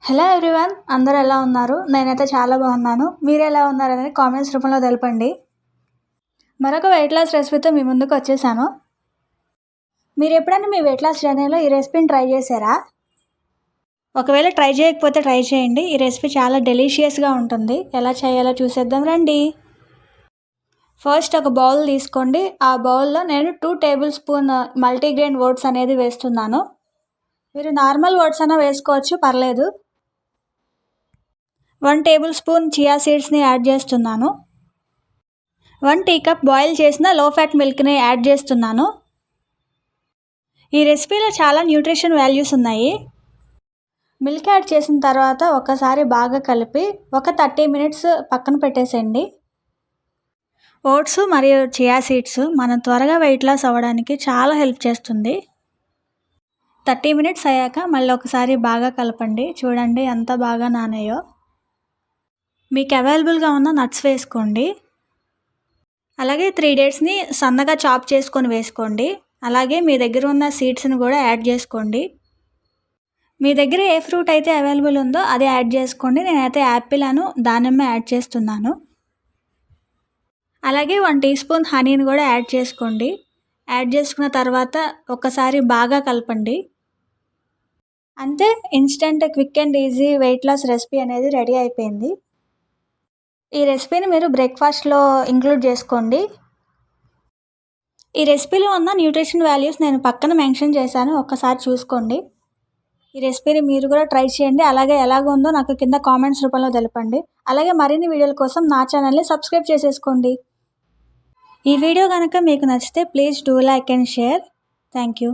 Hello everyone, అందరూ ఎలా ఉన్నారు? నేనైతే చాలా బాగున్నాను. మీరు ఎలా ఉన్నారనేది కామెంట్స్ రూపంలో తెలపండి. మరొక వెయిట్ లాస్ రెసిపీతో మీ ముందుకు వచ్చేసాను. మీరు ఎప్పుడైనా మీ వెయిట్ లాస్ జర్నీలో ఈ రెసిపీని ట్రై చేశారా? ఒకవేళ ట్రై చేయకపోతే ట్రై చేయండి. ఈ రెసిపీ చాలా డెలీషియస్గా ఉంటుంది. ఎలా చేయాలో చూసేద్దాం రండి. ఫస్ట్ ఒక బౌల్ తీసుకోండి. ఆ బౌల్లో నేను 2 టేబుల్ స్పూన్ మల్టీగ్రెయిన్ ఓట్స్ అనేది వేస్తున్నాను. మీరు నార్మల్ ఓట్స్ అయినా వేసుకోవచ్చు, పర్లేదు. 1 టేబుల్ స్పూన్ చియా సీడ్స్ని యాడ్ చేస్తున్నాను. 1 టీ కప్ బాయిల్ చేసిన లో ఫ్యాట్ మిల్క్ని యాడ్ చేస్తున్నాను. ఈ రెసిపీలో చాలా న్యూట్రిషన్ వాల్యూస్ ఉన్నాయి. మిల్క్ యాడ్ చేసిన తర్వాత ఒకసారి బాగా కలిపి ఒక 30 మినిట్స్ పక్కన పెట్టేసేయండి. ఓట్స్ మరియు చియా సీడ్స్ మనం త్వరగా వెయిట్ లాస్ అవ్వడానికి చాలా హెల్ప్ చేస్తుంది. 30 మినిట్స్ అయ్యాక మళ్ళీ ఒకసారి బాగా కలపండి. చూడండి ఎంత బాగా నానాయో. మీకు అవైలబుల్గా ఉన్న నట్స్ వేసుకోండి. అలాగే 3 డేట్స్ని సన్నగా చాప్ చేసుకొని వేసుకోండి. అలాగే మీ దగ్గర ఉన్న సీడ్స్ని కూడా యాడ్ చేసుకోండి. మీ దగ్గర ఏ ఫ్రూట్ అయితే అవైలబుల్ ఉందో అది యాడ్ చేసుకోండి. నేనైతే యాపిల్ అను దానిమ్మ యాడ్ చేస్తున్నాను. అలాగే 1 టీ స్పూన్ హనీని కూడా యాడ్ చేసుకోండి. యాడ్ చేసుకున్న తర్వాత ఒకసారి బాగా కలపండి. అంతే, instant quick and easy weight loss recipe అనేది రెడీ అయిపోయింది. ఈ రెసిపీని మీరు బ్రేక్ఫాస్ట్లో ఇంక్లూడ్ చేసుకోండి. ఈ రెసిపీలో ఉన్న న్యూట్రిషన్ వాల్యూస్ నేను పక్కన మెన్షన్ చేశాను, ఒక్కసారి చూసుకోండి. ఈ రెసిపీని మీరు కూడా ట్రై చేయండి. అలాగే ఎలాగుందో నాకు కింద కామెంట్స్ రూపంలో తెలపండి. అలాగే మరిన్ని వీడియోల కోసం నా ఛానల్ని సబ్స్క్రైబ్ చేసేసుకోండి. ఈ వీడియో కనుక మీకు నచ్చితే please do like and share. Thank you.